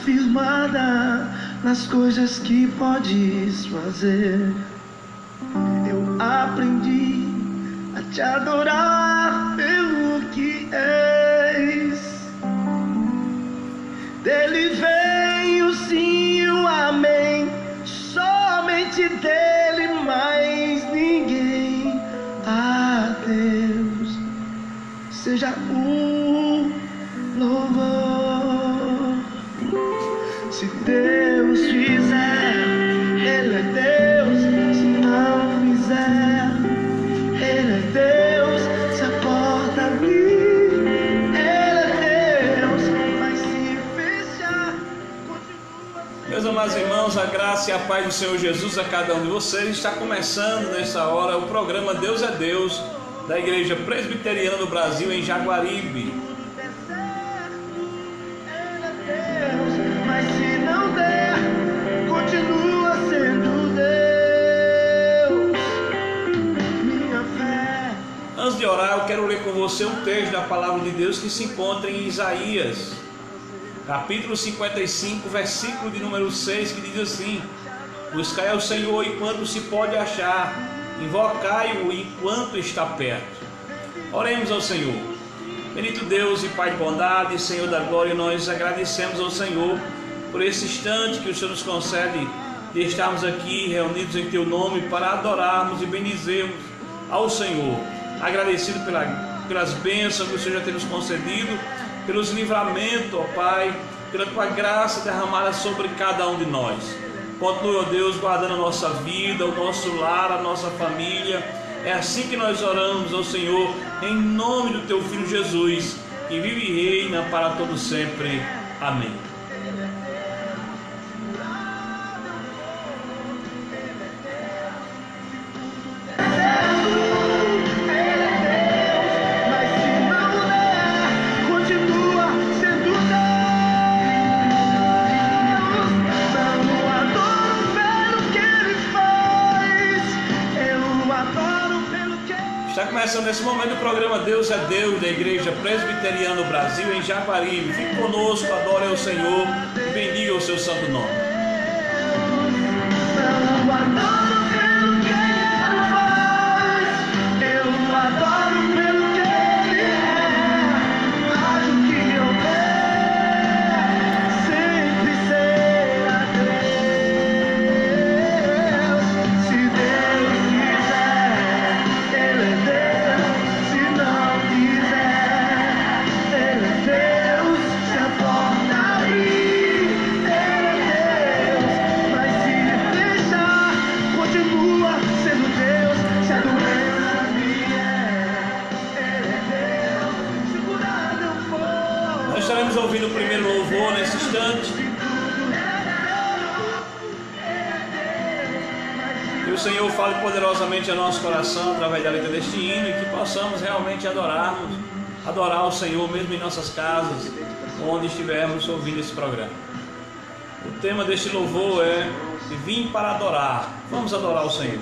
firmada nas coisas que podes fazer. Eu aprendi a te adorar pelo que és. Dele vem o sim e o amém, somente dele, mais ninguém. A Deus seja o louvor. Se Deus fizer, Ele é Deus. Se não fizer, Ele é Deus. Se a porta abrir, Ele é Deus. Mas se fechar, continua. Meus amados irmãos, a graça e a paz do Senhor Jesus a cada um de vocês. Está começando nessa hora o programa Deus é Deus, da Igreja Presbiteriana do Brasil, em Jaguaribe. Mas se não der, continua sendo Deus. Minha fé. Antes de orar, eu quero ler com você um texto da palavra de Deus que se encontra em Isaías, capítulo 55, versículo de número 6, que diz assim: buscai ao Senhor enquanto se pode achar, invocai-o enquanto está perto. Oremos ao Senhor. Bendito Deus e Pai de bondade, Senhor da glória, nós agradecemos ao Senhor por esse instante que o Senhor nos concede de estarmos aqui reunidos em Teu nome para adorarmos e bendizermos ao Senhor. Agradecido pelas bênçãos que o Senhor já tem nos concedido, pelos livramentos, ó Pai, pela Tua graça derramada sobre cada um de nós. Continue, ó Deus, guardando a nossa vida, o nosso lar, a nossa família. É assim que nós oramos ao Senhor, em nome do Teu Filho Jesus, que vive e reina para todo sempre. Amém. Está começando nesse momento o programa Deus é Deus, da Igreja Presbiteriana do Brasil, em Jaguaribe. Fique conosco, adore ao Senhor e bendiga o seu santo nome. Estaremos ouvindo o primeiro louvor nesse instante. Que o Senhor fale poderosamente ao nosso coração através da letra deste hino e que possamos realmente adorar o Senhor mesmo em nossas casas, onde estivermos ouvindo esse programa. O tema deste louvor é Vim para adorar. Vamos adorar o Senhor.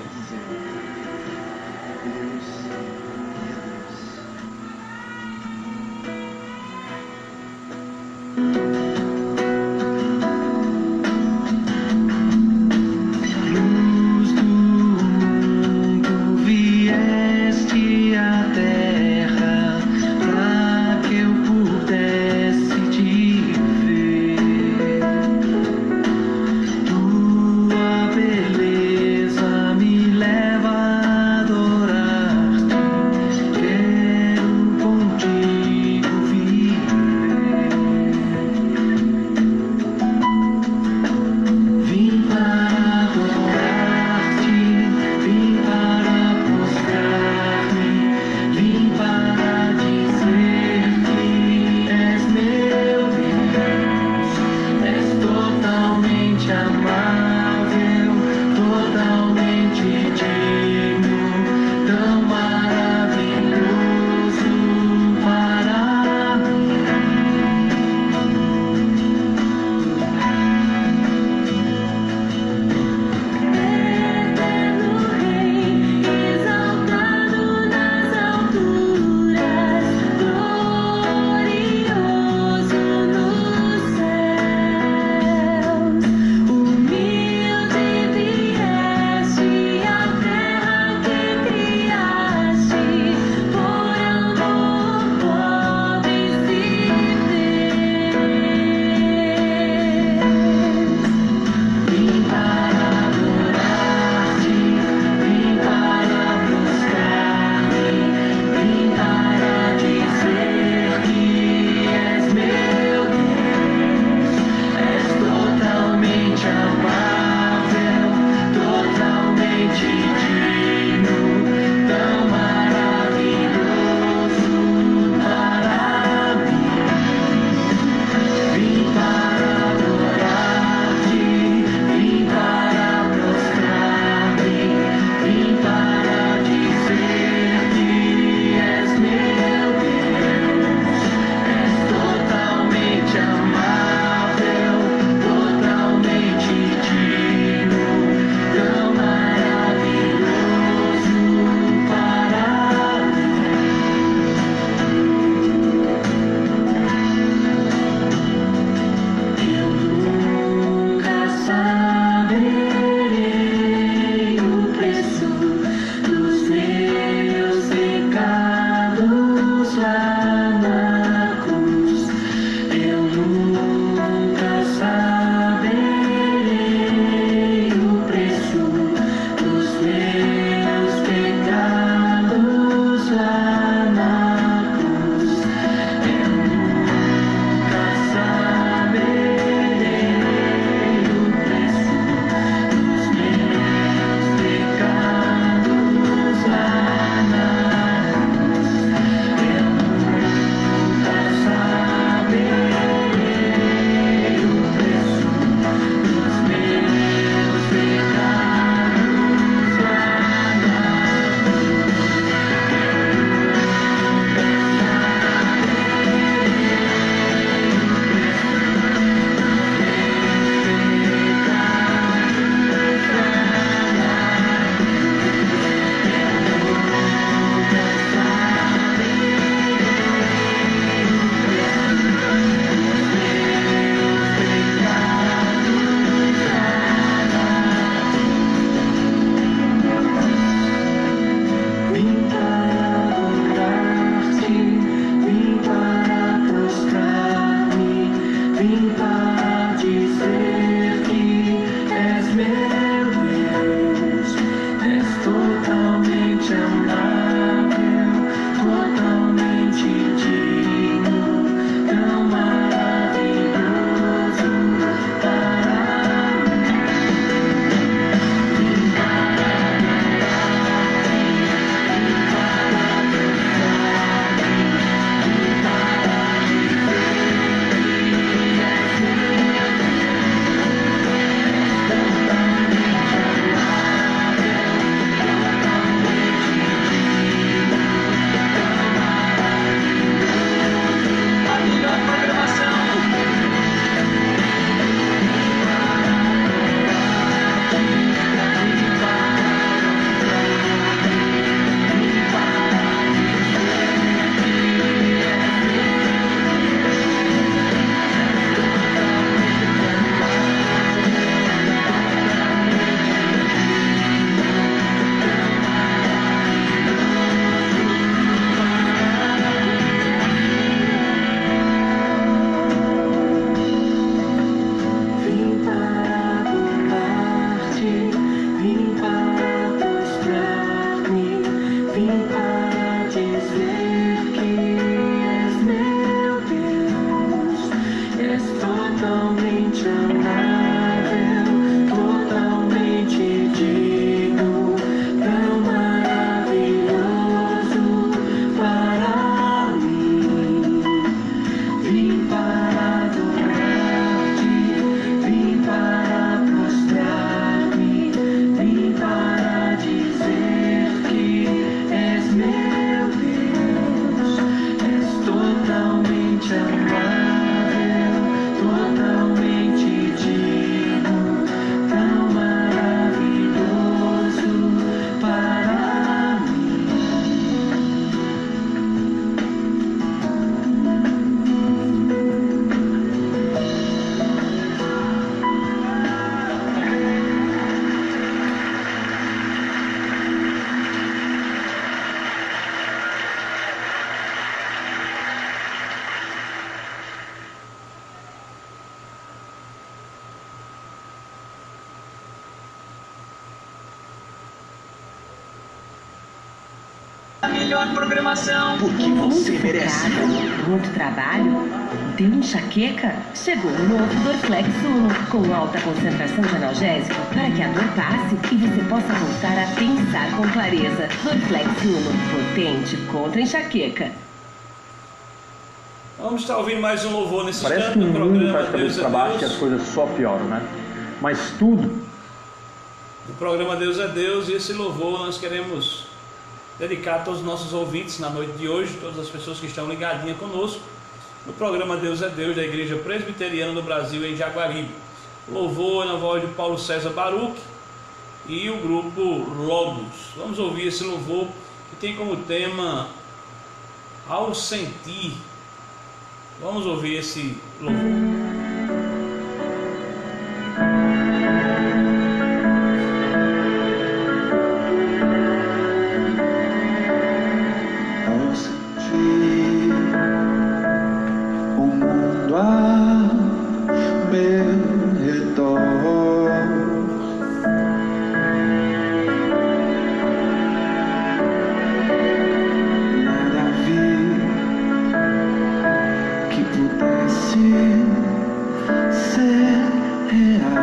Tua beleza me melhor programação. Porque você merece. Muito trabalho? Deu enxaqueca? Chegou o novo Dorflex Uno, com alta concentração de analgésico para que a dor passe e você possa voltar a pensar com clareza. Dorflex Uno, potente contra enxaqueca. Vamos estar ouvindo mais um louvor nesse Parece instante que o do mundo programa faz cabeça Deus é para baixo e Deus. as coisas só pioram, né? Mas tudo, O programa Deus é Deus, e esse louvor nós queremos dedicar a todos os nossos ouvintes na noite de hoje, todas as pessoas que estão ligadinhas conosco no programa Deus é Deus da Igreja Presbiteriana do Brasil em Jaguaribe. O louvor na voz de Paulo César Baruch e o grupo Logos. Vamos ouvir esse louvor que tem como tema Ao Sentir. Vamos ouvir esse louvor. Ao sentir o mundo ao meu redor, nada vi que pudesse ser real.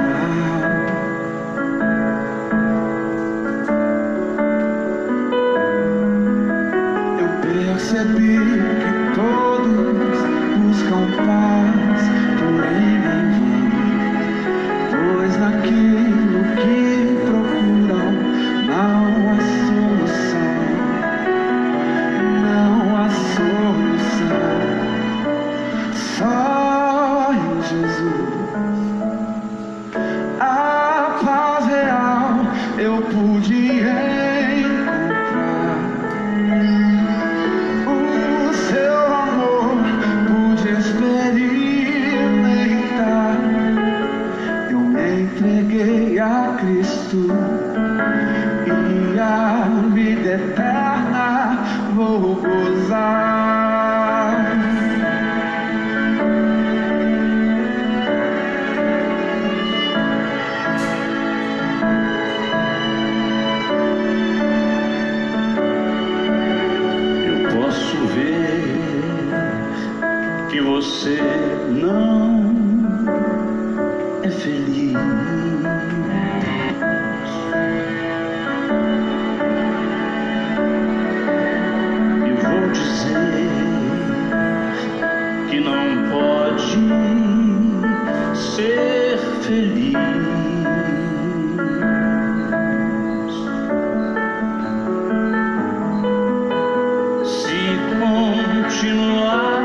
Eu percebi que todos buscam paz, porém em vão, pois naquilo que procuram não há solução, não há solução. Só em Jesus a paz real eu pude encontrar. O seu amor pude experimentar. Eu me entreguei a Cristo e a vida eterna vou gozar. Eu posso ver que você não é feliz. E vou dizer que não pode ser feliz. Se continuar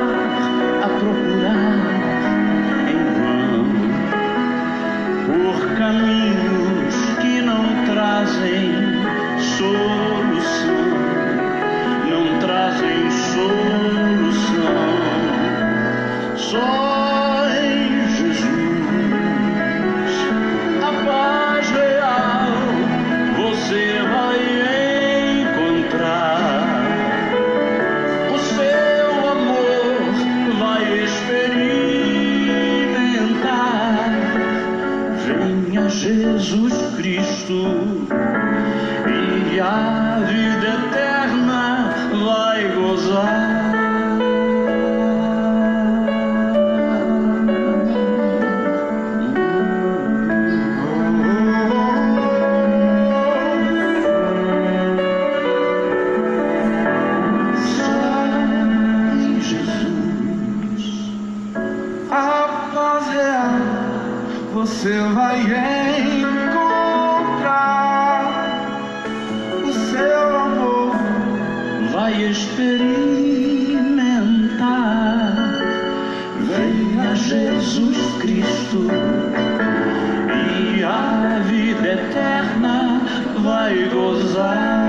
a procurar em vão por caminhos que não trazem solução, não trazem solução. Só em Jesus a paz real você vai encontrar. O seu amor vai experimentar. Venha Jesus Cristo e a vida eterna vai gozar. Só em Jesus a paz real você vai encontrar. O seu amor vai experimentar. Venha Jesus Cristo e a vida eterna vai gozar.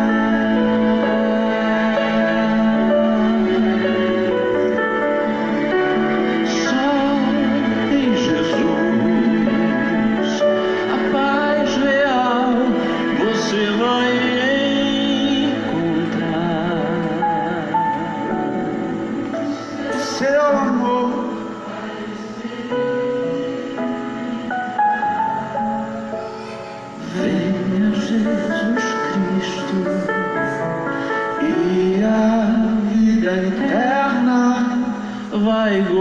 Só em Jesus a paz real você vai encontrar. Seu amor venha Jesus Cristo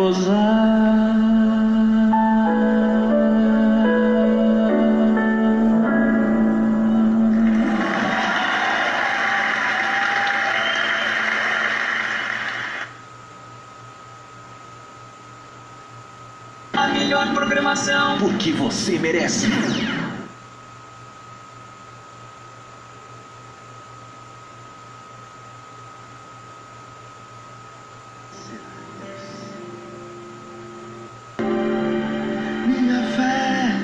gozar. A melhor programação, Porque você merece. Minha fé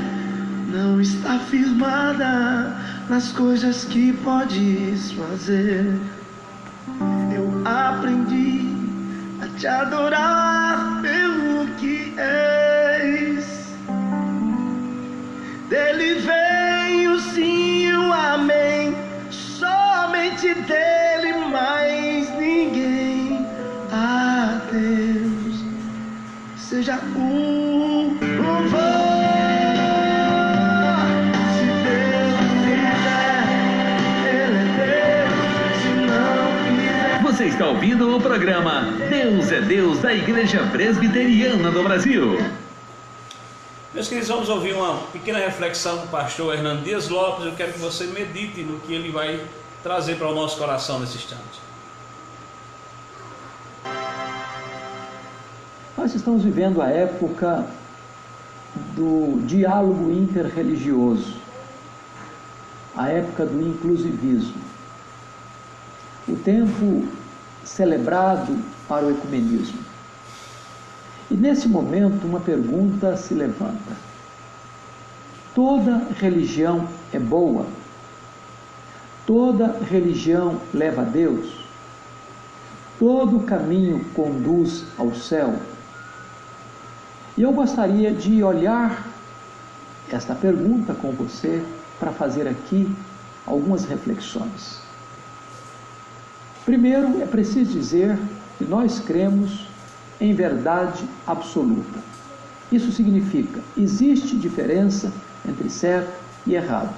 não está firmada nas coisas que podes fazer. Eu aprendi a te adorar pelo que és. Dele vem o sim e o amém, somente dele, mais ninguém. A Deus seja o louvor. Se Deus quiser, Ele é Deus. Se não quiser. Você está ouvindo o programa Deus é Deus da Igreja Presbiteriana do Brasil. Meus queridos, vamos ouvir uma pequena reflexão do pastor Hernando Dias Lopes. Eu quero que você medite no que ele vai trazer para o nosso coração nesse instante. Nós estamos vivendo a época do diálogo interreligioso, a época do inclusivismo, o tempo celebrado para o ecumenismo. E nesse momento uma pergunta se levanta: toda religião é boa? Toda religião leva a Deus? Todo caminho conduz ao céu? E eu gostaria de olhar esta pergunta com você para fazer aqui algumas reflexões. Primeiro, é preciso dizer que nós cremos em verdade absoluta. Isso significa, existe diferença entre certo e errado,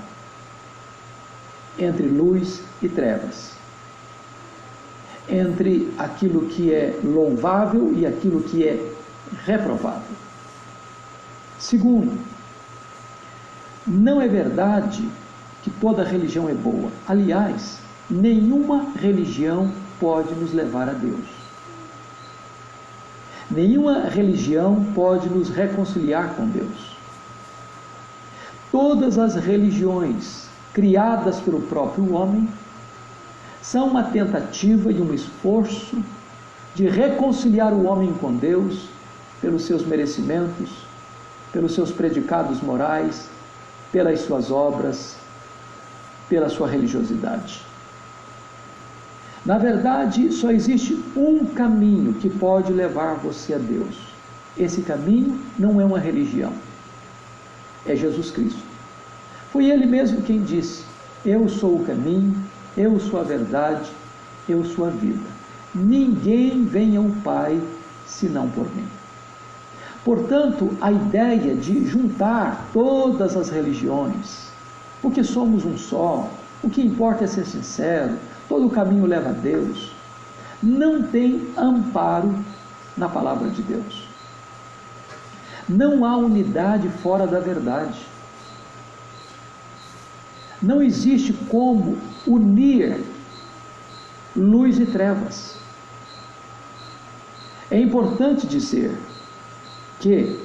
entre luz e trevas, entre aquilo que é louvável e aquilo que é reprovável. Segundo, não é verdade que toda religião é boa. Aliás, nenhuma religião pode nos levar a Deus. Nenhuma religião pode nos reconciliar com Deus. Todas as religiões criadas pelo próprio homem são uma tentativa e um esforço de reconciliar o homem com Deus pelos seus merecimentos, pelos seus predicados morais, pelas suas obras, pela sua religiosidade. Na verdade, só existe um caminho que pode levar você a Deus. Esse caminho não é uma religião, é Jesus Cristo. Foi Ele mesmo quem disse: eu sou o caminho, eu sou a verdade, eu sou a vida. Ninguém vem ao Pai senão por mim. Portanto, a ideia de juntar todas as religiões, porque somos um só, o que importa é ser sincero, todo o caminho leva a Deus, não tem amparo na palavra de Deus. Não há unidade fora da verdade. Não existe como unir luz e trevas. É importante dizer que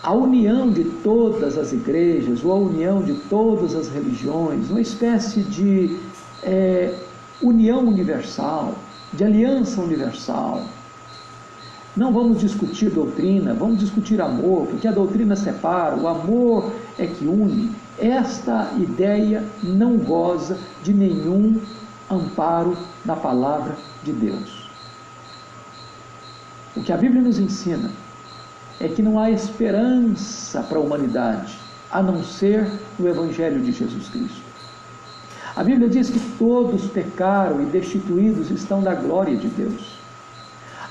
a união de todas as igrejas, ou a união de todas as religiões, uma espécie de união universal, de aliança universal. Não vamos discutir doutrina, vamos discutir amor, porque a doutrina separa, o amor é que une. Esta ideia não goza de nenhum amparo na palavra de Deus. O que a Bíblia nos ensina é que não há esperança para a humanidade, a não ser no Evangelho de Jesus Cristo. A Bíblia diz que todos pecaram e destituídos estão da glória de Deus.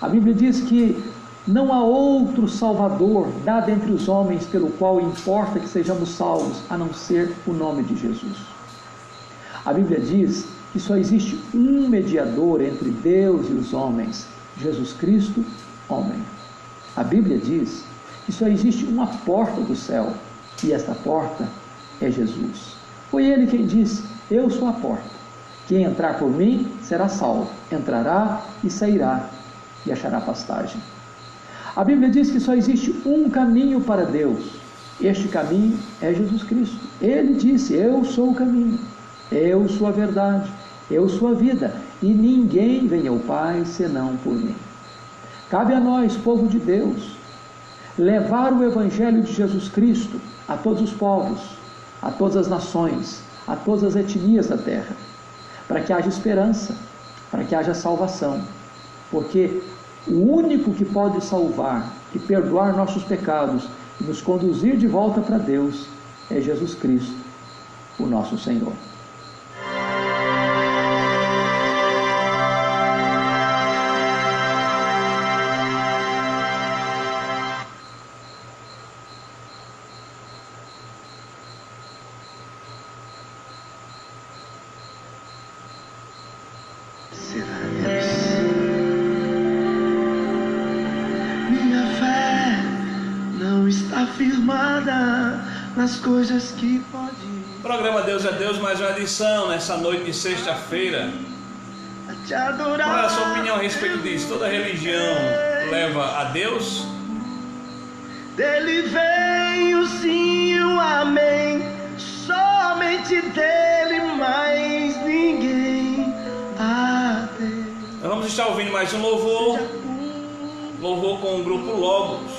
A Bíblia diz que não há outro Salvador dado entre os homens pelo qual importa que sejamos salvos, a não ser o nome de Jesus. A Bíblia diz que só existe um mediador entre Deus e os homens, Jesus Cristo, homem. A Bíblia diz que só existe uma porta do céu, e esta porta é Jesus. Foi Ele quem disse: eu sou a porta. Quem entrar por mim será salvo, entrará e sairá e achará pastagem. A Bíblia diz que só existe um caminho para Deus. Este caminho é Jesus Cristo. Ele disse: eu sou o caminho, eu sou a verdade, eu sou a vida, e ninguém vem ao Pai senão por mim. Cabe a nós, povo de Deus, levar o Evangelho de Jesus Cristo a todos os povos, a todas as nações, a todas as etnias da terra, para que haja esperança, para que haja salvação, porque o único que pode salvar e perdoar nossos pecados e nos conduzir de volta para Deus é Jesus Cristo, o nosso Senhor. Minha fé não está firmada nas coisas que pode. Programa Deus é Deus, mais uma edição nessa noite de sexta-feira. Te adorar. Qual é a sua opinião a respeito disso? Toda religião leva a Deus? Dele vem o sim e o amém, somente dele, mais ninguém. Adeus. Nós vamos estar ouvindo mais um louvor com o grupo Logos.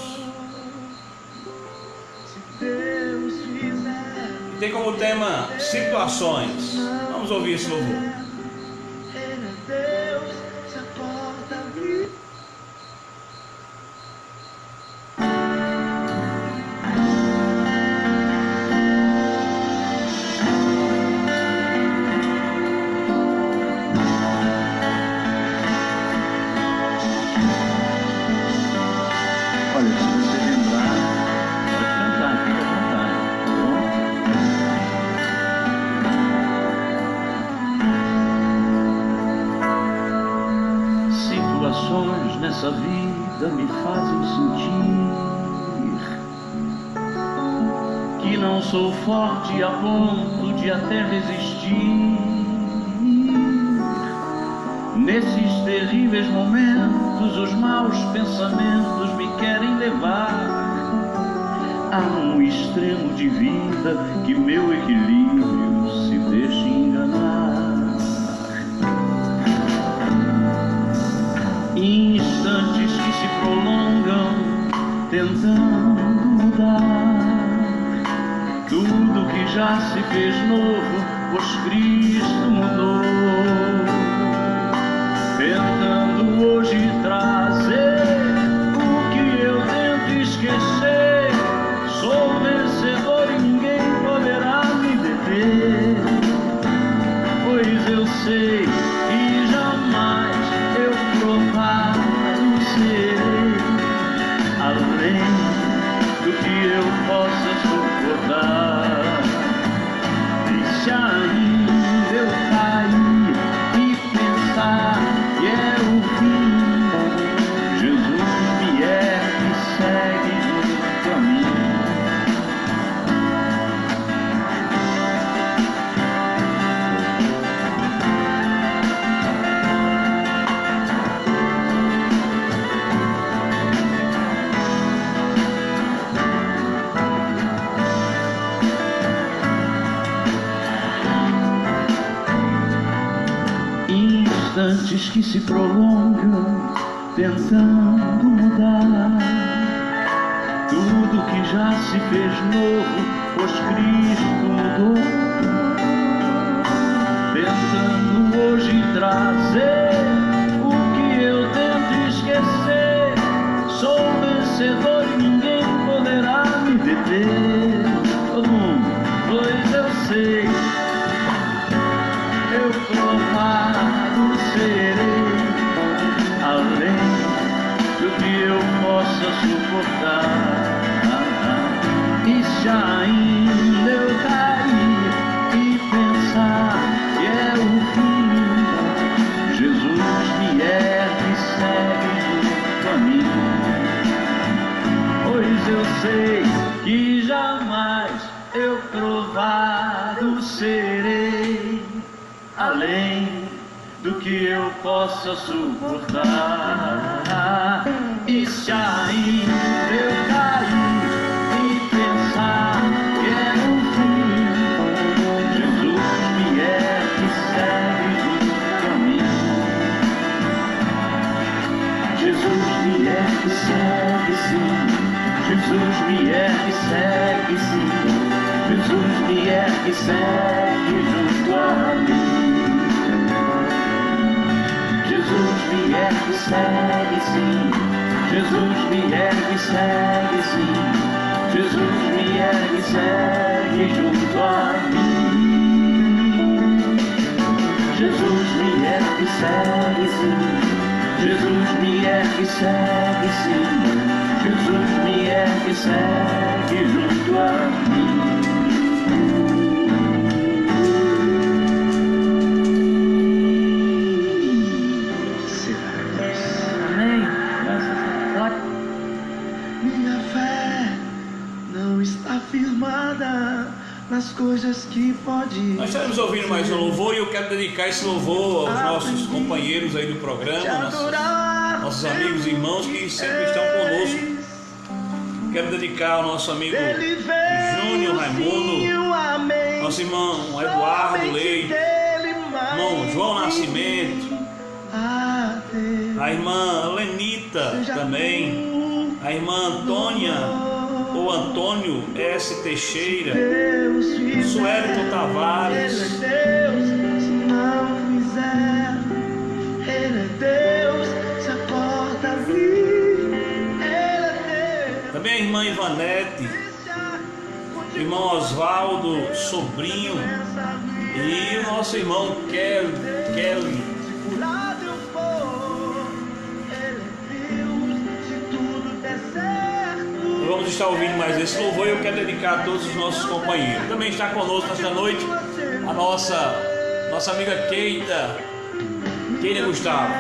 Se Deus fizer, E tem como tema situações. Vamos ouvir esse louvor. ele é Deus, se a porta abrir. Olha, se você lembrar, pode cantar, fica à vontade, tá bom? Situações nessa vida me fazem sentir que não sou forte a ponto de até resistir. Nesses terríveis momentos, os maus pensamentos me querem levar a um extremo de vida que meu equilíbrio se deixa enganar. Instantes que se prolongam tentando mudar tudo que já se fez novo, pois Cristo mudou. Tentando hoje trazer o que eu tento esquecer. Sou vencedor e ninguém poderá me deter, pois eu sei que jamais eu provado serei além do que eu possa suportar. Deixa ainda eu cair e pensar que é o fim. Jesus me ergue e segue junto a mim. Instantes que se prolongam tentando mudar tudo que já se fez novo, pois Cristo mudou. Tentando hoje trazer o que eu tento esquecer. Sou vencedor e ninguém poderá me deter. Todo mundo, pois eu sei, eu provado serei além do que eu possa suportar. E se ainda eu cair e pensar que é o fim, Jesus me ergue e segue junto a mim. sei que jamais eu provado serei, além do que eu possa suportar. E se ainda eu cair e pensar que é o fim, Jesus me é que segue junto a mim. Jesus me é que segue sim, Jesus me é que segue sim, Jesus me é que segue junto a mim. Jesus me é que segue sim, Jesus me é que segue sim, Jesus me é que segue junto a mim. Jesus me é que segue sim, Jesus me é que segue sim, Jesus me é que segue junto a mim. Minha fé não está firmada nas coisas que pode. Nós estaremos ouvindo mais um louvor e eu quero dedicar esse louvor aos nossos companheiros aí do programa, nossos amigos e irmãos que sempre estão conosco. Quero dedicar ao nosso amigo Júnior Raimundo, nosso irmão Eduardo Leite, irmão João Nascimento, a irmã Lenita também, a irmã Antônia ou Antônio S. Teixeira, Suélito Tavares, Se não fizer, Ele é Deus, se a porta abrir, Ele é Deus. também a irmã Ivanete, irmão Oswaldo, sobrinho, e o nosso irmão Kelly. Curado eu for, Ele é Deus, se tudo der certo. Vamos estar ouvindo mais esse louvor e eu quero dedicar a todos os nossos companheiros. Também está conosco nesta noite a nossa amiga Keita Gustavo.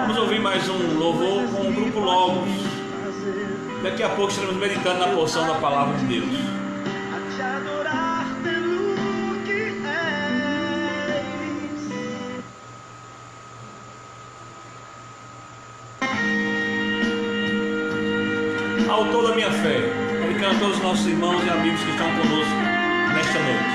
Vamos ouvir mais um louvor com o grupo Logos. Daqui a pouco estaremos meditando na porção da palavra de Deus. A te adorar pelo que és. Autor da minha fé, dedicando a todos os nossos irmãos e amigos que estão conosco nesta noite.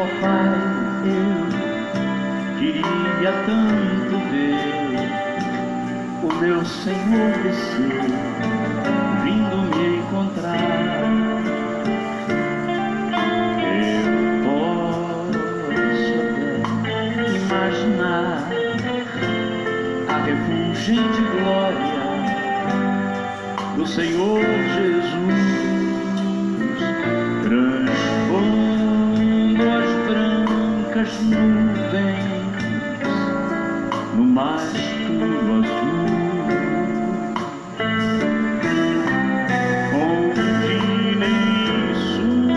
Ó Pai, eu queria tanto ver o meu Senhor descer, vindo me encontrar. Eu posso até imaginar a refulgente glória do Senhor Jesus, transpondo as brancas nuvens no mar azul, onde nem sul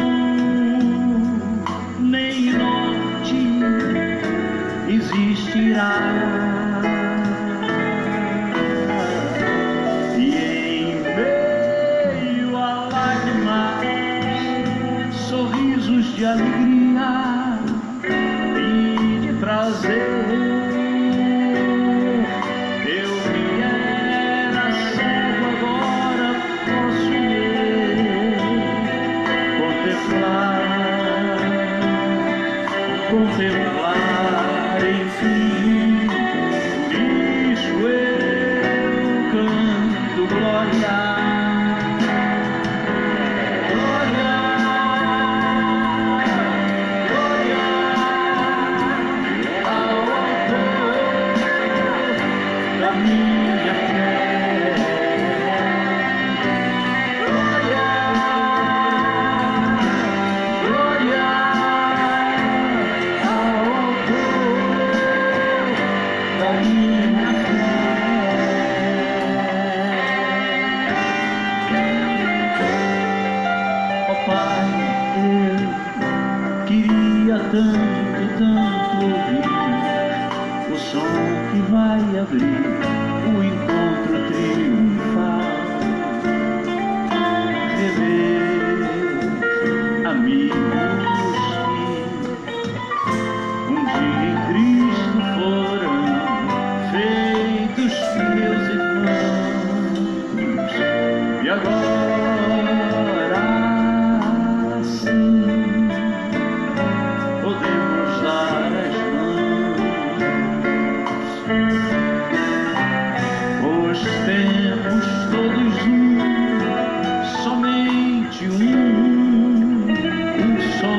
nem norte existirá, e em meio a lágrimas, sorrisos de alegria e de prazer. Contemplar, enfim, por isso eu canto glória, glória, glória ao autor da minha fé. Glória, glória. minha fé. Ó Pai, eu queria tanto, tanto ouvir o som que vai abrir o encontro triunfal. Rever amigos que um dia em Cristo foram feitos meus irmãos, e agora sim podemos dar as mãos. Os tempos todos somente um só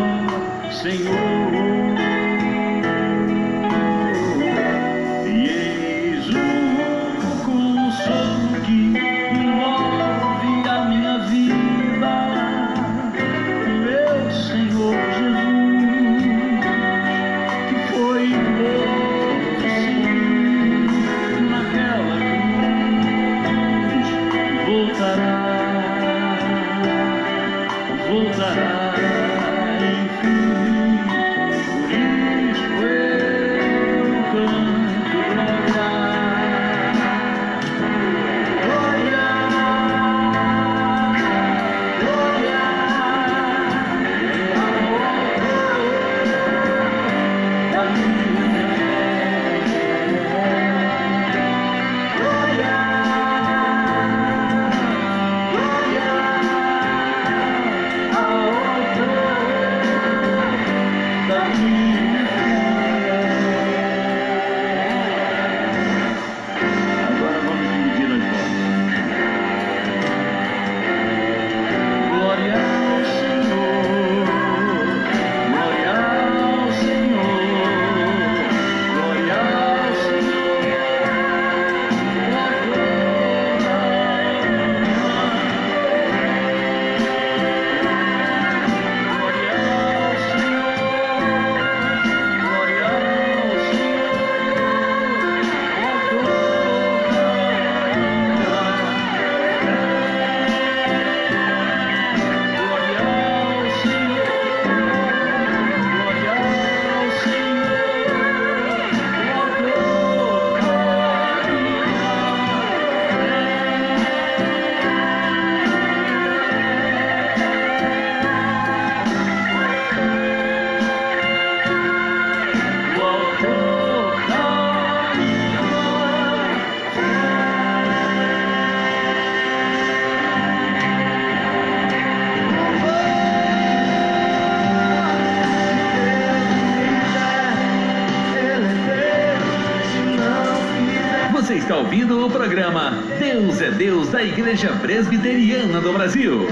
Senhor. E eis o consolo que envolve a minha vida, meu Senhor Jesus, que foi morto sim naquela cruz, voltará, enfim. Por isso eu canto glória, glória, glória, a minha glória, agora vamos dividir as vozes. Glória ao Senhor, glória ao Senhor, glória ao Senhor, Você está ouvindo o programa Deus é Deus da Igreja Presbiteriana do Brasil.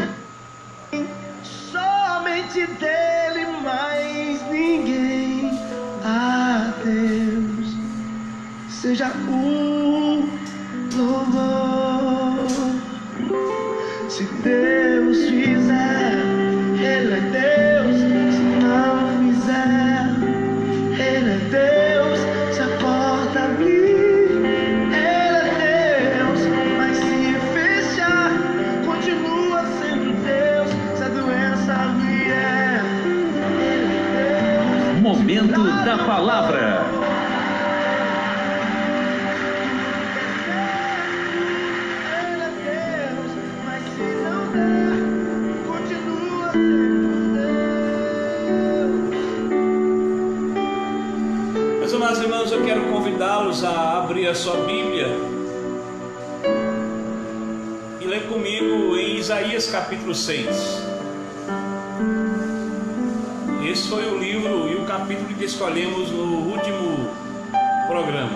Somente dele, mais ninguém. A Deus seja o louvor. Se Deus fizer, ele é Deus. Se não fizer, ele é Deus. Se a porta abrir, Momento da Palavra. Meus amados irmãos, eu quero convidá-los a abrir a sua Bíblia e ler comigo em Isaías capítulo 6. Esse foi o livro e o capítulo que escolhemos no último programa.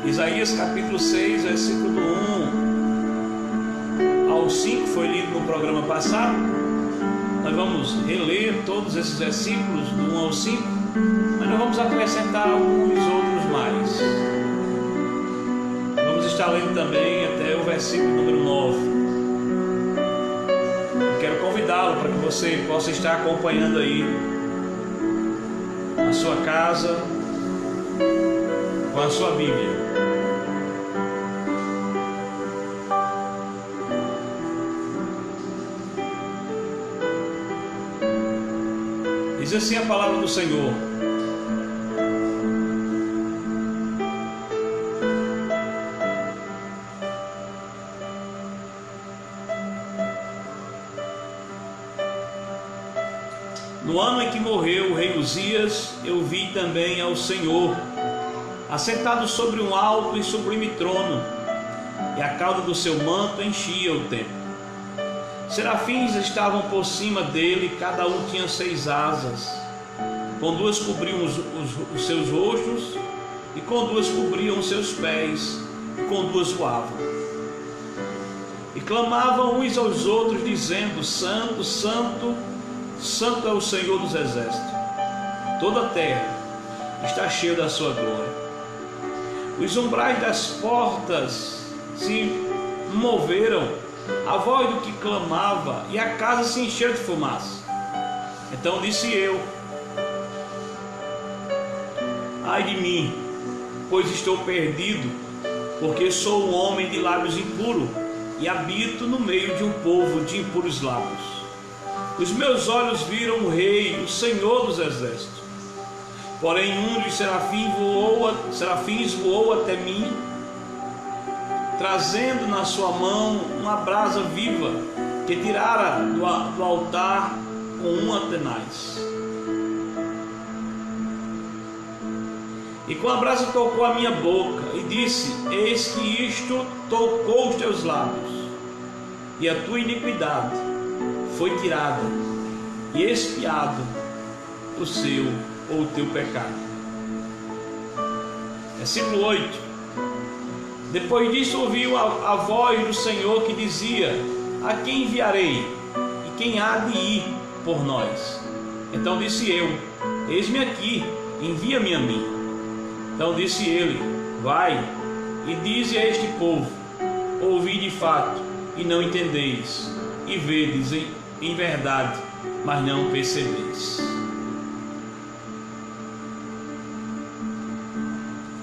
Isaías capítulo 6, versículo do 1 ao 5 foi lido no programa passado. Nós vamos reler todos esses versículos do 1 ao 5, mas nós vamos acrescentar alguns outros mais. Vamos estar lendo também até o versículo número 9. Quero convidá-lo para que você possa estar acompanhando aí na sua casa, com a sua Bíblia. Diz assim a palavra do Senhor: no ano em que morreu o rei Uzias, eu vi também ao Senhor, assentado sobre um alto e sublime trono, e a cauda do seu manto enchia o templo. Serafins estavam por cima dele, cada um tinha 6 asas. Com 2 cobriam os seus rostos, e com 2 cobriam os seus pés, e com 2 voavam. E clamavam uns aos outros, dizendo: Santo, Santo, Santo é o Senhor dos Exércitos. Toda a terra está cheia da sua glória. Os umbrais das portas se moveram, a voz do que clamava, e a casa se encheu de fumaça. Então disse eu: ai de mim, pois estou perdido, porque sou um homem de lábios impuros, e habito no meio de um povo de impuros lábios. Os meus olhos viram o Rei, o Senhor dos Exércitos. Porém um dos serafins voou até mim, trazendo na sua mão uma brasa viva, que tirara do altar com uma tenaz. E com a brasa tocou a minha boca, e disse: eis que isto tocou os teus lábios, e a tua iniquidade foi tirada, e expiado o seu ou o teu pecado. Versículo 8. Depois disso ouviu a voz do Senhor que dizia: a quem enviarei? E quem há de ir por nós? Então disse eu: eis-me aqui, envia-me a mim. Então disse ele: vai e dize a este povo: ouvi de fato e não entendeis, e vedes em verdade, mas não percebeis.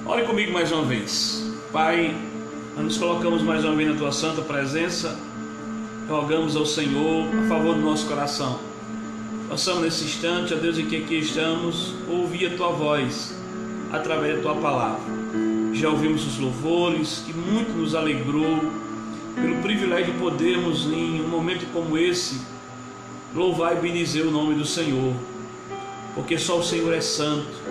Ore comigo mais uma vez. Pai, nós nos colocamos mais uma vez na Tua santa presença, rogamos ao Senhor a favor do nosso coração. Possamos nesse instante, ó Deus, em que aqui estamos, ouvir a Tua voz através da Tua palavra. Já ouvimos os louvores, que muito nos alegrou, pelo privilégio de podermos, em um momento como esse, louvar e bendizer o nome do Senhor, porque só o Senhor é santo,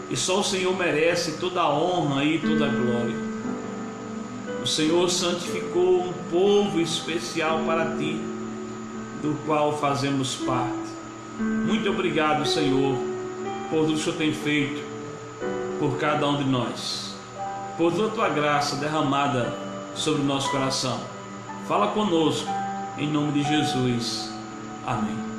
e só o Senhor merece toda a honra e toda a glória. O Senhor santificou um povo especial para Ti, do qual fazemos parte. Muito obrigado, Senhor, por tudo que o Senhor tem feito por cada um de nós, por toda a Tua graça derramada sobre o nosso coração. Fala conosco, em nome de Jesus. Amém.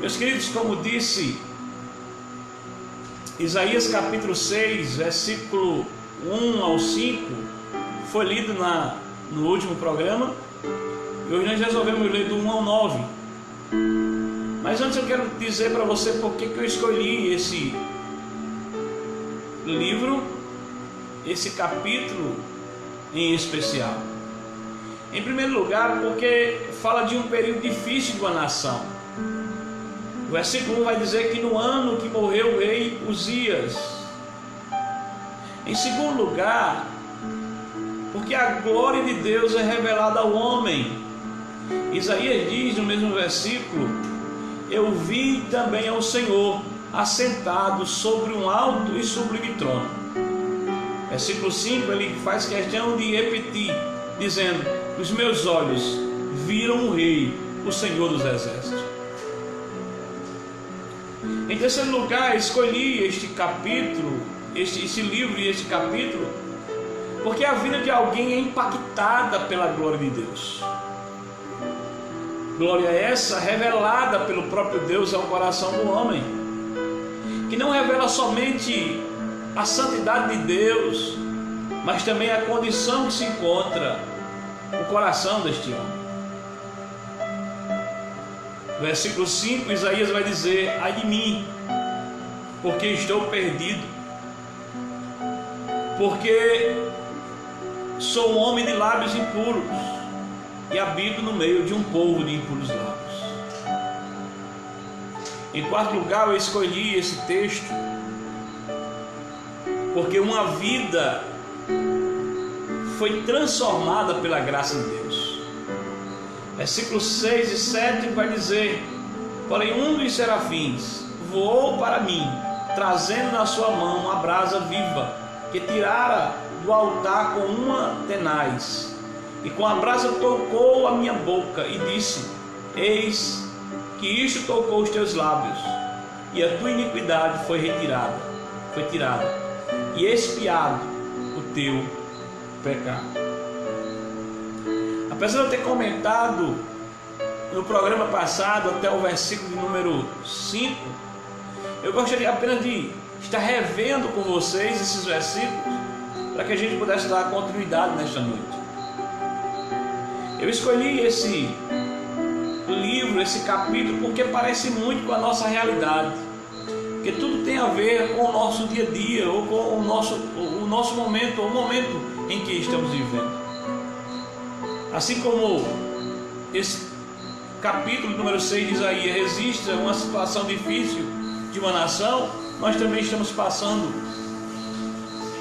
Meus queridos, como disse, Isaías capítulo 6, versículo 1 ao 5, foi lido no último programa, e hoje nós resolvemos ler do 1 ao 9. Mas antes eu quero dizer para você por que eu escolhi esse livro, esse capítulo em especial. Em primeiro lugar, porque fala de um período difícil de uma nação. O versículo 1 vai dizer que no ano que morreu o rei Uzias. Em segundo lugar, porque a glória de Deus é revelada ao homem. Isaías diz no mesmo versículo: eu vi também ao Senhor assentado sobre um alto e sublime trono. Versículo 5, ele faz questão de repetir, dizendo: os meus olhos viram o Rei, o Senhor dos Exércitos. Em terceiro lugar, escolhi este capítulo, esse livro e este capítulo, porque a vida de alguém é impactada pela glória de Deus. Glória essa revelada pelo próprio Deus ao coração do homem, que não revela somente a santidade de Deus, mas também a condição que se encontra o coração deste homem. Versículo 5, Isaías vai dizer: ai de mim, porque estou perdido, porque sou um homem de lábios impuros e habito no meio de um povo de impuros lábios. Em quarto lugar, eu escolhi esse texto porque uma vida foi transformada pela graça de Deus. Versículos 6 e 7 vai dizer: porém um dos serafins voou para mim, trazendo na sua mão uma brasa viva, que tirara do altar com uma tenaz, e com a brasa tocou a minha boca, e disse: eis que isto tocou os teus lábios, e a tua iniquidade foi tirada, e expiado o teu pecado. Apesar de eu ter comentado no programa passado até o versículo de número 5, eu gostaria apenas de estar revendo com vocês esses versículos, para que a gente pudesse dar continuidade nesta noite. Eu escolhi esse livro, esse capítulo, porque parece muito com a nossa realidade, porque tudo tem a ver com o nosso dia a dia, ou com o nosso momento, ou o momento em que estamos vivendo. Assim como esse capítulo número 6 de Isaías registra uma situação difícil de uma nação, nós também estamos passando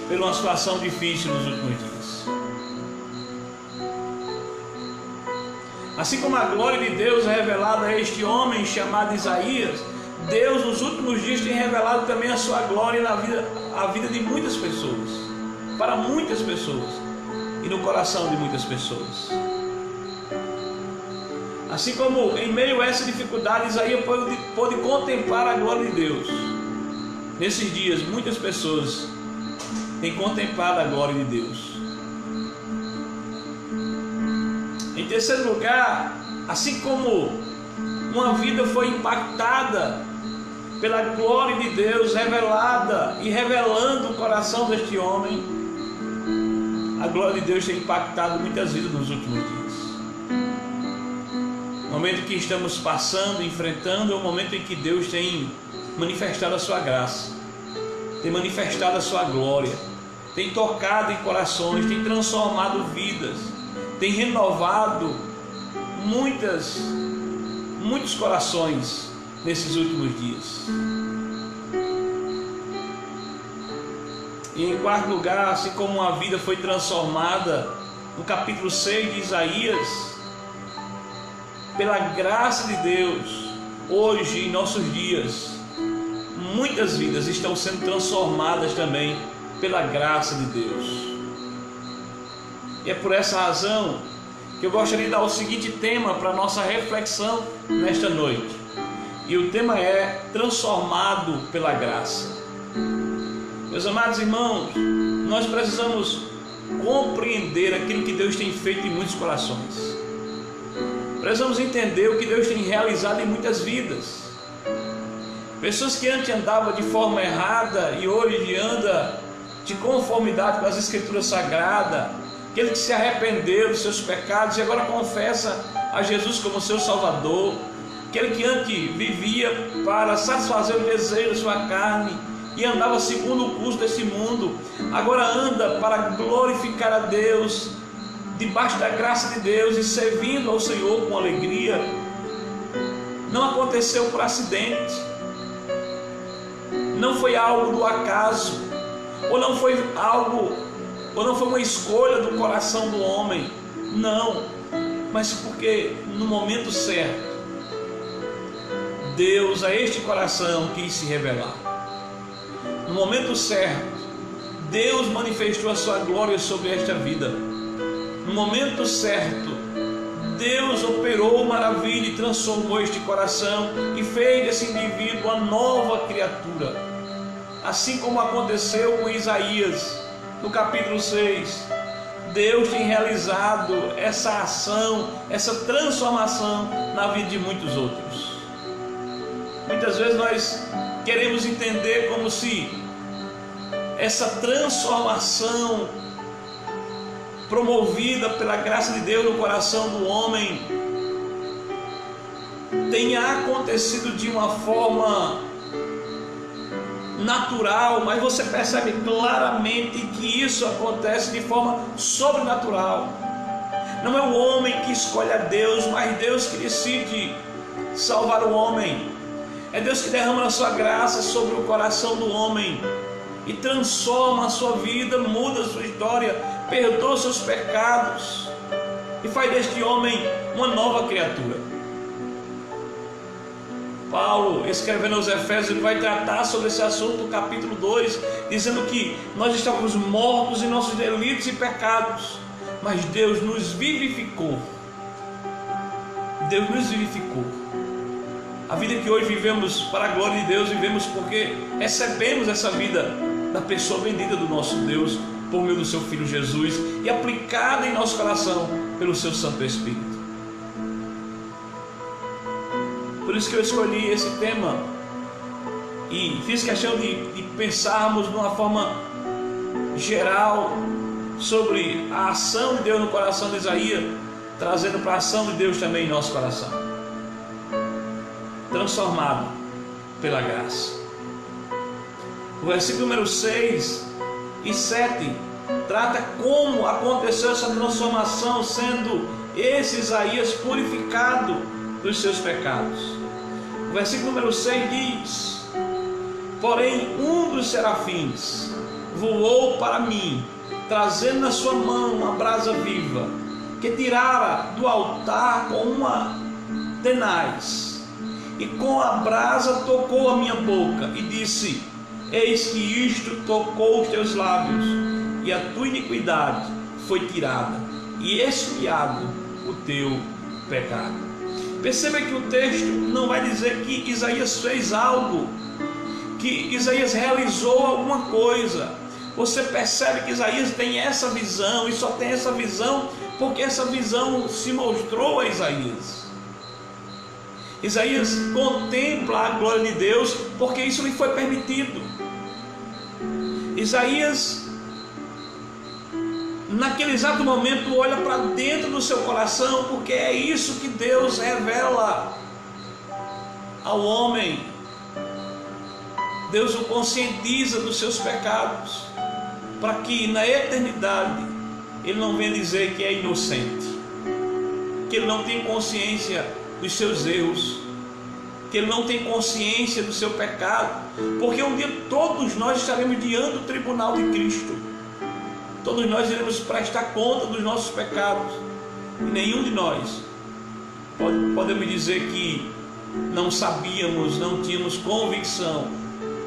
por uma situação difícil nos últimos dias. Assim como a glória de Deus é revelada a este homem chamado Isaías, Deus nos últimos dias tem revelado também a sua glória na vida de muitas pessoas, para muitas pessoas e no coração de muitas pessoas. Assim como em meio a essa dificuldade, Isaías pôde contemplar a glória de Deus. Nesses dias, muitas pessoas têm contemplado a glória de Deus. Em terceiro lugar, assim como uma vida foi impactada pela glória de Deus revelada e revelando o coração deste homem, a glória de Deus tem impactado muitas vidas nos últimos dias. O momento que estamos passando, enfrentando, é o momento em que Deus tem manifestado a sua graça, tem manifestado a sua glória, tem tocado em corações, tem transformado vidas, tem renovado muitos corações nesses últimos dias. E em quarto lugar, assim como uma vida foi transformada no capítulo 6 de Isaías, pela graça de Deus, hoje em nossos dias, muitas vidas estão sendo transformadas também pela graça de Deus. E é por essa razão que eu gostaria de dar o seguinte tema para a nossa reflexão nesta noite. E o tema é transformado pela graça. Meus amados irmãos, nós precisamos compreender aquilo que Deus tem feito em muitos corações. Precisamos entender o que Deus tem realizado em muitas vidas. Pessoas que antes andavam de forma errada e hoje andam de conformidade com as Escrituras Sagradas. Aquele que se arrependeu dos seus pecados e agora confessa a Jesus como seu Salvador. Aquele que antes vivia para satisfazer o desejo da sua carne e andava segundo o curso desse mundo, agora anda para glorificar a Deus, debaixo da graça de Deus e servindo ao Senhor com alegria. Não aconteceu por acidente, não foi algo do acaso, ou não foi uma escolha do coração do homem, não, mas porque no momento certo, Deus a este coração quis se revelar. No momento certo, Deus manifestou a sua glória sobre esta vida. No momento certo, Deus operou maravilha e transformou este coração e fez desse indivíduo uma nova criatura. Assim como aconteceu com Isaías, no capítulo 6, Deus tem realizado essa ação, essa transformação na vida de muitos outros. Muitas vezes nós queremos entender como se essa transformação promovida pela graça de Deus no coração do homem tenha acontecido de uma forma natural, mas você percebe claramente que isso acontece de forma sobrenatural. Não é o homem que escolhe a Deus, mas Deus que decide salvar o homem. É Deus que derrama a sua graça sobre o coração do homem e transforma a sua vida, muda a sua história, perdoa os seus pecados e faz deste homem uma nova criatura. Paulo, escrevendo aos Efésios, ele vai tratar sobre esse assunto no capítulo 2, dizendo que nós estávamos mortos em nossos delitos e pecados, mas Deus nos vivificou. Deus nos vivificou. A vida que hoje vivemos para a glória de Deus, vivemos porque recebemos essa vida da pessoa bendita do nosso Deus, por meio do seu Filho Jesus, e aplicada em nosso coração pelo seu Santo Espírito. Por isso que eu escolhi esse tema e fiz questão de pensarmos de uma forma geral sobre a ação de Deus no coração de Isaías, trazendo para a ação de Deus também em nosso coração, transformado pela graça. O versículo número 6 e 7 trata como aconteceu essa transformação, sendo esse Isaías purificado dos seus pecados. O versículo número 6 diz: porém um dos serafins voou para mim, trazendo na sua mão uma brasa viva, que tirara do altar com uma tenaz, e com a brasa tocou a minha boca, e disse: eis que isto tocou os teus lábios, e a tua iniquidade foi tirada, e expiado o teu pecado. Perceba que o texto não vai dizer que Isaías fez algo, que Isaías realizou alguma coisa. Você percebe que Isaías tem essa visão, e só tem essa visão porque essa visão se mostrou a Isaías. Isaías contempla a glória de Deus porque isso lhe foi permitido. Isaías, naquele exato momento, olha para dentro do seu coração, porque é isso que Deus revela ao homem. Deus o conscientiza dos seus pecados, para que na eternidade ele não venha dizer que é inocente, que ele não tem consciência dos seus erros, que ele não tem consciência do seu pecado, porque um dia todos nós estaremos diante do tribunal de Cristo. Todos nós iremos prestar conta dos nossos pecados, e nenhum de nós podemos dizer que não sabíamos, não tínhamos convicção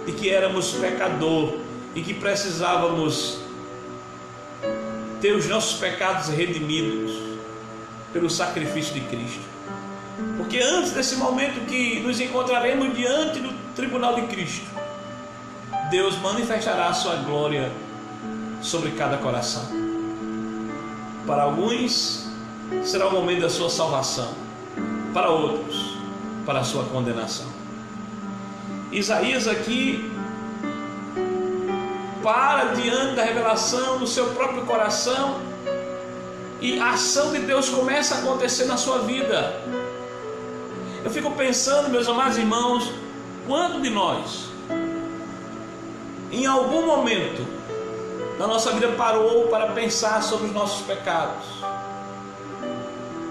de que éramos pecador e que precisávamos ter os nossos pecados redimidos pelo sacrifício de Cristo. Porque antes desse momento que nos encontraremos diante do tribunal de Cristo, Deus manifestará a sua glória sobre cada coração. Para alguns será o momento da sua salvação, para outros, para a sua condenação. Isaías aqui para diante da revelação do seu próprio coração, e a ação de Deus começa a acontecer na sua vida. Eu fico pensando, meus amados irmãos, quanto de nós em algum momento na nossa vida parou para pensar sobre os nossos pecados,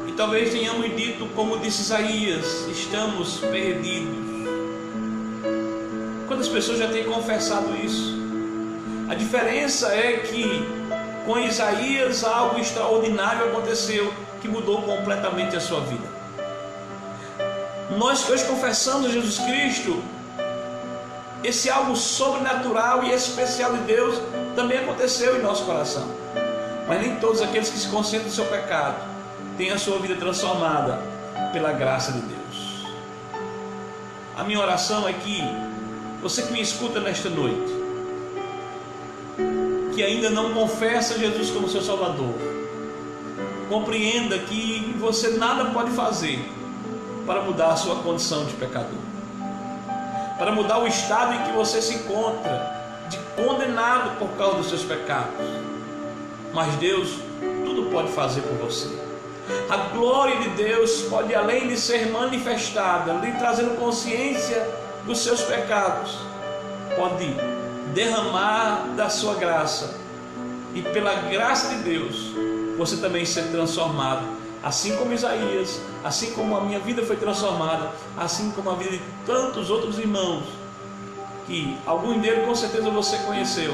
e talvez tenhamos dito, como disse Isaías, estamos perdidos. Quantas pessoas já têm confessado isso? A diferença é que com Isaías algo extraordinário aconteceu, que mudou completamente a sua vida. Nós que hoje confessamos Jesus Cristo, esse algo sobrenatural e especial de Deus também aconteceu em nosso coração. Mas nem todos aqueles que se conscientizam do seu pecado têm a sua vida transformada pela graça de Deus. A minha oração é que você que me escuta nesta noite, que ainda não confessa Jesus como seu Salvador, compreenda que você nada pode fazer para mudar a sua condição de pecador, para mudar o estado em que você se encontra, de condenado por causa dos seus pecados. Mas Deus tudo pode fazer por você. A glória de Deus pode, além de ser manifestada, lhe trazendo consciência dos seus pecados, pode derramar da sua graça, e pela graça de Deus você também ser transformado, assim como Isaías, assim como a minha vida foi transformada, assim como a vida de tantos outros irmãos, que alguns deles com certeza você conheceu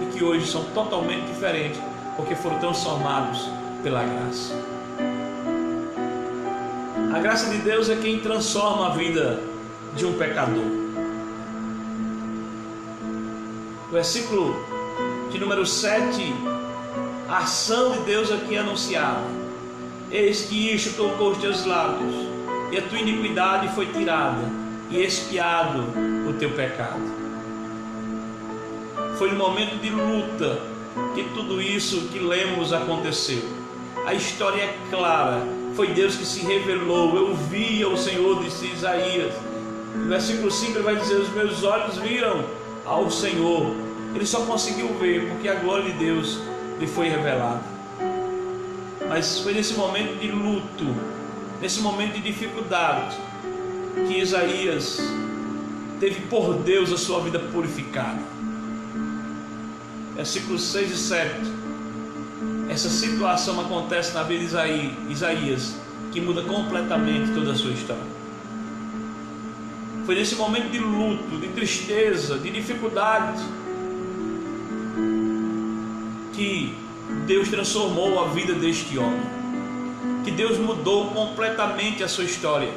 e que hoje são totalmente diferentes, porque foram transformados pela graça. A graça de Deus é quem transforma a vida de um pecador. Versículo de número 7, a ação de Deus aqui é anunciada. Eis que isto tocou os teus lábios, e a tua iniquidade foi tirada, e expiado o teu pecado. Foi no momento de luta que tudo isso que lemos aconteceu. A história é clara, foi Deus que se revelou. Eu via o Senhor, disse Isaías. No versículo 5 ele vai dizer: os meus olhos viram ao Senhor. Ele só conseguiu ver porque a glória de Deus lhe foi revelada. Mas foi nesse momento de luto, nesse momento de dificuldade, que Isaías teve por Deus a sua vida purificada. Versículos 6 e 7. Essa situação acontece na vida de Isaías, que muda completamente toda a sua história. Foi nesse momento de luto, de tristeza, de dificuldade, que Deus transformou a vida deste homem, que Deus mudou completamente a sua história,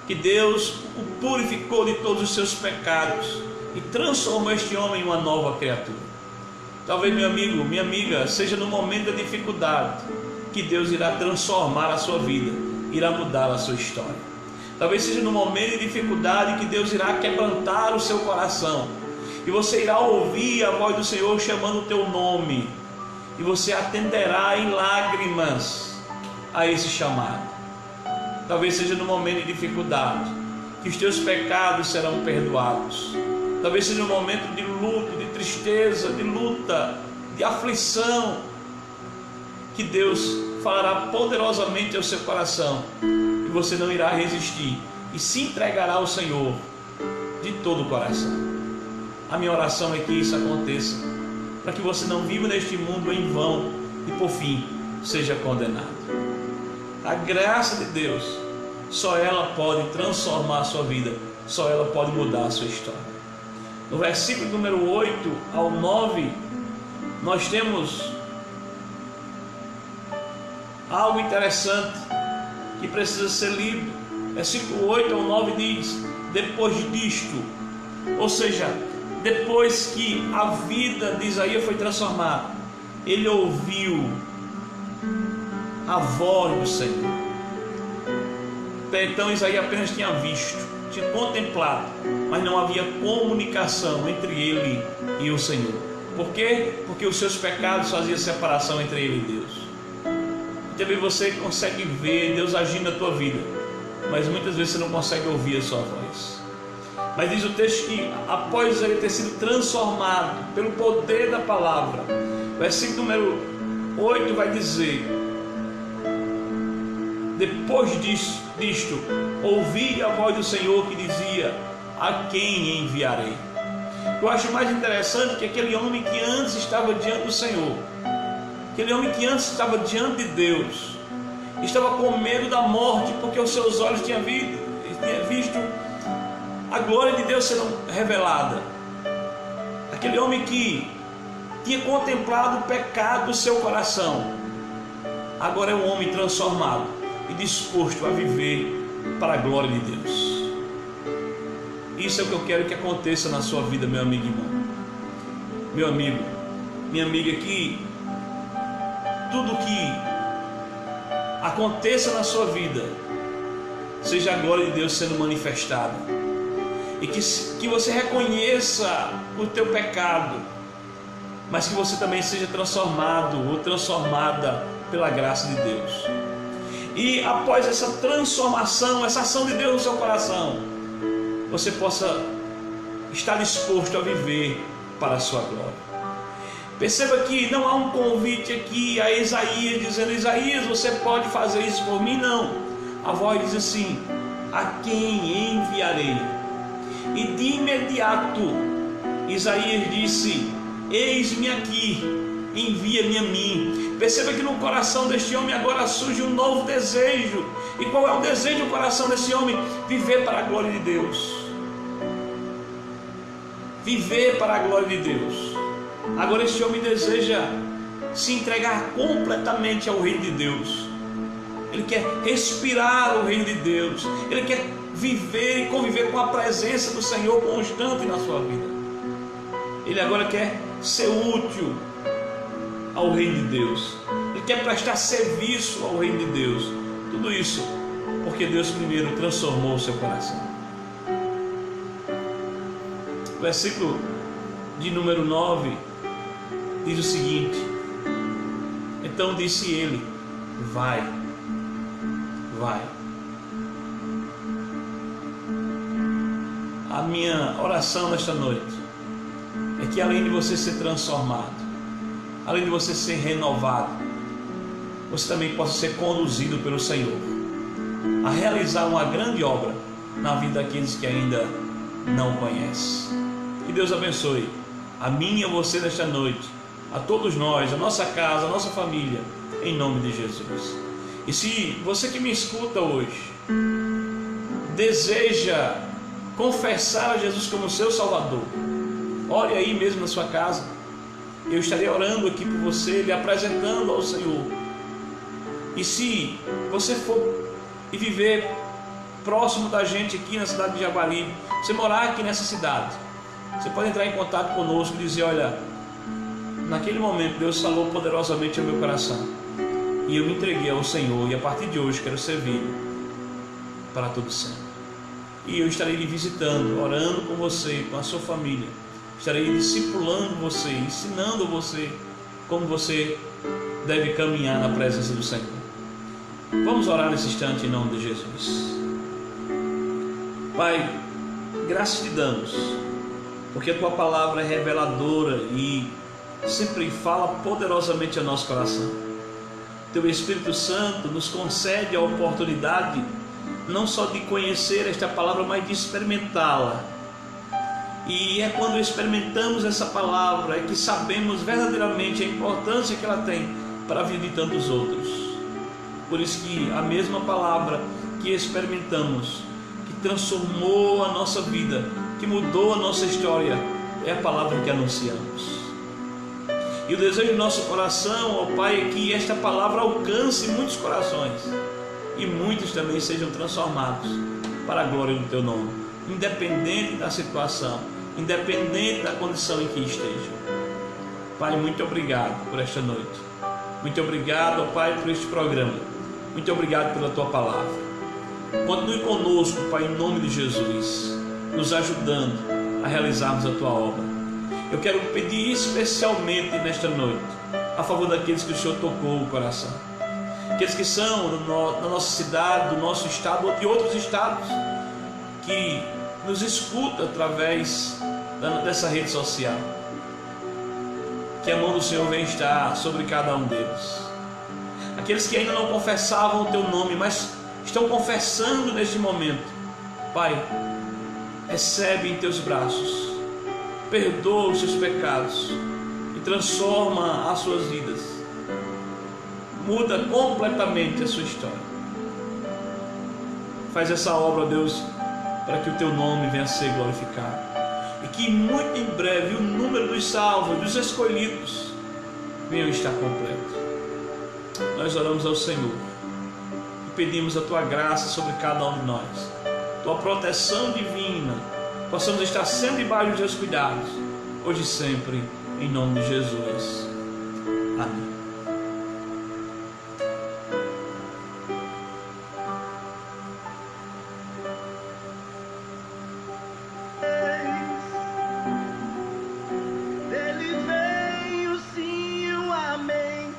que Deus o purificou de todos os seus pecados e transformou este homem em uma nova criatura. Talvez, meu amigo, minha amiga, seja no momento da dificuldade que Deus irá transformar a sua vida, irá mudar a sua história. Talvez seja no momento de dificuldade que Deus irá quebrantar o seu coração, e você irá ouvir a voz do Senhor chamando o teu nome, e você atenderá em lágrimas a esse chamado. Talvez seja no momento de dificuldade que os teus pecados serão perdoados. Talvez seja no momento de luto, de tristeza, de luta, de aflição, que Deus falará poderosamente ao seu coração, e você não irá resistir e se entregará ao Senhor de todo o coração. A minha oração é que isso aconteça, para que você não viva neste mundo em vão e por fim seja condenado. A graça de Deus, só ela pode transformar a sua vida, só ela pode mudar a sua história. No versículo número 8 ao 9, nós temos algo interessante que precisa ser lido. Versículo 8 ao 9 diz: depois disto, ou seja, depois que a vida de Isaías foi transformada, ele ouviu a voz do Senhor. Até então Isaías apenas tinha visto, tinha contemplado, mas não havia comunicação entre ele e o Senhor. Por quê? Porque os seus pecados faziam separação entre ele e Deus. E também você consegue ver Deus agindo na tua vida, mas muitas vezes você não consegue ouvir a sua voz. Mas diz o texto que após ele ter sido transformado pelo poder da palavra, versículo número 8 vai dizer: depois disto, ouvi a voz do Senhor que dizia: a quem enviarei? Eu acho mais interessante que aquele homem que antes estava diante do Senhor, aquele homem que antes estava diante de Deus, estava com medo da morte, porque os seus olhos tinham visto a glória de Deus sendo revelada. Aquele homem que tinha contemplado o pecado do seu coração, agora é um homem transformado e disposto a viver para a glória de Deus. Isso é o que eu quero que aconteça na sua vida, meu amigo e irmão. Meu amigo, minha amiga, que tudo que aconteça na sua vida seja a glória de Deus sendo manifestada, e que você reconheça o teu pecado, mas que você também seja transformado ou transformada pela graça de Deus. E após essa transformação, essa ação de Deus no seu coração, você possa estar disposto a viver para a sua glória. Perceba que não há um convite aqui a Isaías dizendo: Isaías, você pode fazer isso por mim? Não. A voz diz assim: a quem enviarei? E de imediato Isaías disse: eis-me aqui, envia-me a mim. Perceba que no coração deste homem agora surge um novo desejo. E qual é o desejo do coração desse homem? Viver para a glória de Deus. Viver para a glória de Deus. Agora este homem deseja se entregar completamente ao reino de Deus. Ele quer respirar o reino de Deus. Ele quer viver e conviver com a presença do Senhor constante na sua vida. Ele agora quer ser útil ao reino de Deus. Ele quer prestar serviço ao reino de Deus. Tudo isso porque Deus primeiro transformou o seu coração. O versículo de número 9 diz o seguinte: então disse ele: vai. A minha oração nesta noite é que, além de você ser transformado, além de você ser renovado, você também possa ser conduzido pelo Senhor a realizar uma grande obra na vida daqueles que ainda não conhecem. Que Deus abençoe a mim e a você nesta noite, a todos nós, a nossa casa, a nossa família, em nome de Jesus. E se você que me escuta hoje deseja confessar a Jesus como seu Salvador, ore aí mesmo na sua casa. Eu estarei orando aqui por você, lhe apresentando ao Senhor. E se você for e viver próximo da gente aqui na cidade de Jaguaribe, você morar aqui nessa cidade, você pode entrar em contato conosco e dizer: olha, naquele momento Deus falou poderosamente ao meu coração e eu me entreguei ao Senhor, e a partir de hoje quero servir para todo sempre. E eu estarei lhe visitando, orando com você, com a sua família. Estarei discipulando você, ensinando você como você deve caminhar na presença do Senhor. Vamos orar nesse instante em nome de Jesus. Pai, graças te damos, porque a tua palavra é reveladora e sempre fala poderosamente ao nosso coração. Teu Espírito Santo nos concede a oportunidade não só de conhecer esta palavra, mas de experimentá-la. E é quando experimentamos essa palavra é que sabemos verdadeiramente a importância que ela tem para a vida de tantos outros. Por isso que a mesma palavra que experimentamos, que transformou a nossa vida, que mudou a nossa história, é a palavra que anunciamos. E o desejo do nosso coração, ó Pai, é que esta palavra alcance muitos corações e muitos também sejam transformados para a glória do Teu nome, independente da situação, independente da condição em que estejam. Pai, muito obrigado por esta noite. Muito obrigado, ó Pai, por este programa. Muito obrigado pela Tua palavra. Continue conosco, Pai, em nome de Jesus, nos ajudando a realizarmos a Tua obra. Eu quero pedir especialmente nesta noite a favor daqueles que o Senhor tocou o coração, aqueles que são na nossa cidade, do nosso estado ou de outros estados, que nos escuta através dessa rede social. Que a mão do Senhor venha estar sobre cada um deles. Aqueles que ainda não confessavam o Teu nome, mas estão confessando neste momento. Pai, recebe em Teus braços, perdoa os seus pecados e transforma as suas vidas. Muda completamente a sua história. Faz essa obra, Deus, para que o Teu nome venha a ser glorificado. E que muito em breve o número dos salvos, dos escolhidos, venham estar completo. Nós oramos ao Senhor e pedimos a Tua graça sobre cada um de nós, Tua proteção divina, possamos estar sempre debaixo dos Teus cuidados, hoje e sempre, em nome de Jesus. Amém. Dele veio sim o amém,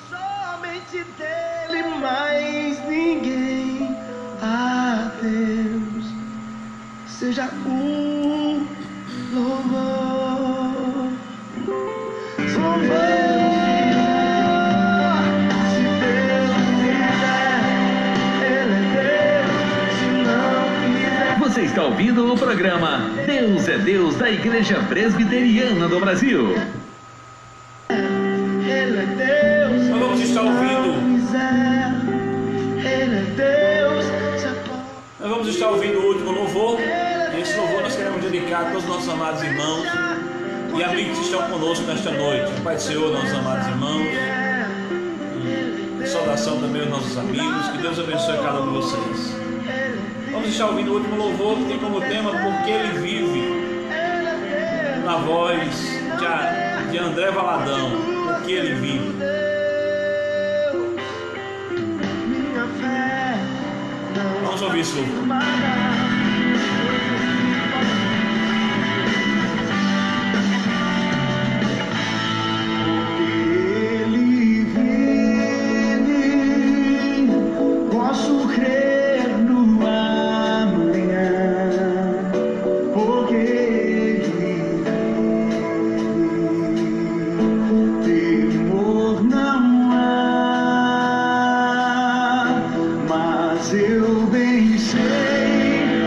somente dele, mais ninguém. A Deus seja o louvor. Você está ouvindo o programa Deus é Deus da Igreja Presbiteriana do Brasil. Ele é Deus. Nós vamos estar ouvindo. Ele é Deus. Nós vamos estar ouvindo o último louvor. E esse louvor nós queremos dedicar a todos os nossos amados irmãos e amigos que estão conosco nesta noite. Pai do Senhor, nossos amados irmãos. Saudação também aos nossos amigos. Que Deus abençoe cada um de vocês. Vamos estar ouvindo o último louvor que tem como tema Porque Ele Vive, na voz de André Valadão. Porque Ele Vive. Vamos ouvir esse louvor. Ele vive, posso crer no amanhã, porque Ele vive, temor não há, mas eu bem sei.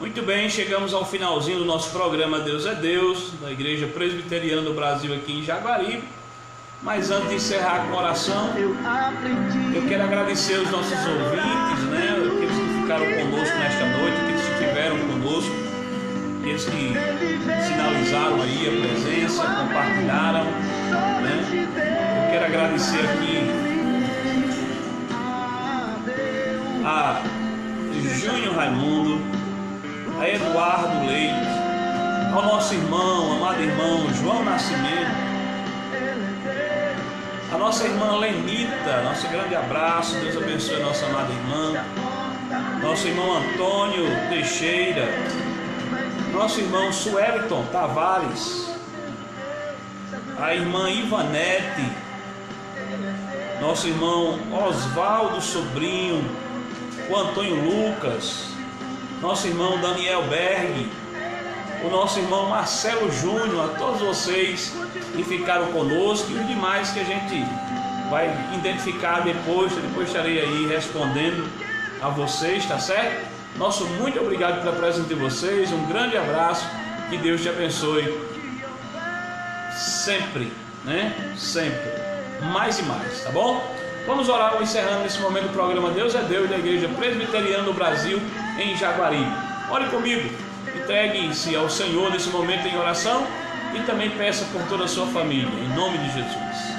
Muito bem, chegamos ao finalzinho do nosso programa Deus é Deus, da Igreja Presbiteriana do Brasil aqui em Jaguaribe. Mas antes de encerrar com oração, eu quero agradecer os nossos ouvintes, né? Aqueles que ficaram conosco nesta noite, aqueles que estiveram conosco, aqueles que sinalizaram aí a presença, compartilharam, né? Eu quero agradecer aqui a Júnior Raimundo, a Eduardo Leite, ao nosso irmão, amado irmão João Nascimento, a nossa irmã Lenita, nosso grande abraço, Deus abençoe a nossa amada irmã, nosso irmão Antônio Teixeira, nosso irmão Sueliton Tavares, a irmã Ivanete, nosso irmão Osvaldo Sobrinho, o Antônio Lucas, nosso irmão Daniel Berg, o nosso irmão Marcelo Júnior, a todos vocês que ficaram conosco e os demais que a gente vai identificar depois estarei aí respondendo a vocês, tá certo? Nosso muito obrigado pela presença de vocês, um grande abraço, que Deus te abençoe sempre, né? Sempre, mais e mais, tá bom? Vamos orar, encerrando nesse momento o programa Deus é Deus da Igreja Presbiteriana do Brasil em Jaguaribe. Ore comigo, entregue-se ao Senhor nesse momento em oração e também peça por toda a sua família, em nome de Jesus.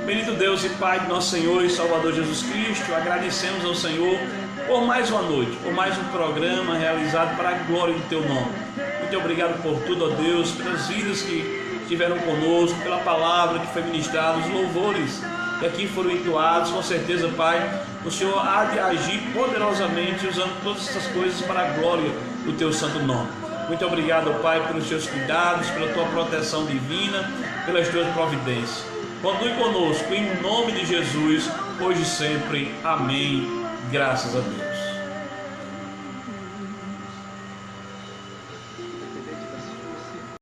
Bendito Deus e Pai de nosso Senhor e Salvador Jesus Cristo, agradecemos ao Senhor por mais uma noite, por mais um programa realizado para a glória do Teu nome. Muito obrigado por tudo, ó Deus, pelas vidas que estiveram conosco, pela palavra que foi ministrada, os louvores que aqui foram entoados. Com certeza, Pai, o Senhor há de agir poderosamente usando todas essas coisas para a glória do Teu santo nome. Muito obrigado, Pai, pelos Teus cuidados, pela Tua proteção divina, pelas Tuas providências. Continue conosco, em nome de Jesus, hoje e sempre. Amém. Graças a Deus.